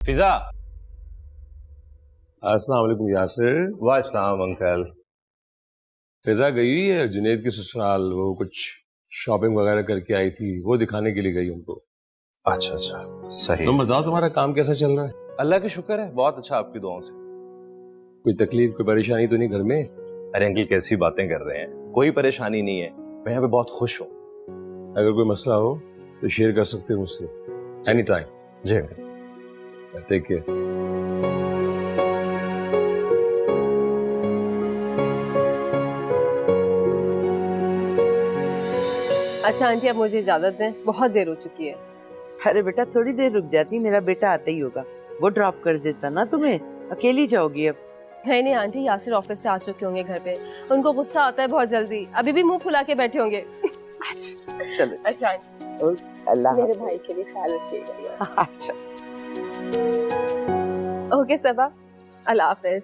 फिजा। अस्सलाम वालेकुम यासिर। वालेकुम अंकल। फिजा गई हुई है जुनेद की ससुराल, वो कुछ शॉपिंग वगैरह करके आई थी, वो दिखाने के लिए गई उनको। अच्छा अच्छा, सही। तुम बताओ तुम्हारा काम कैसा चल रहा है? अल्लाह का शुक्र है, बहुत अच्छा, आपकी दुआओं से। कोई तकलीफ कोई परेशानी तो नहीं घर में? अरे अंकल, कैसी बातें कर रहे हैं, कोई परेशानी नहीं है, मैं यहाँ पे बहुत खुश हूँ। अगर कोई मसला हो तो शेयर कर सकते हो मुझसे एनी टाइम। जी अंकल। Take care. अच्छा आंटी, अब मुझे इजाजत दें, बहुत देर हो चुकी है। अरे बेटा थोड़ी देर रुक जाती, मेरा बेटा आता ही होगा, वो ड्रॉप कर देता ना तुम्हें, अकेली जाओगी अब? नहीं नहीं आंटी, यासिर ऑफिस से आ चुके होंगे घर पे, उनको गुस्सा आता है बहुत जल्दी, अभी भी मुंह फुला के बैठे होंगे। चलो अच्छा आंटी, अल्लाह मेरे भाई के लिए ख्याल रखिएगा। अच्छा। ओके सबा, अल्लाह हाफिज।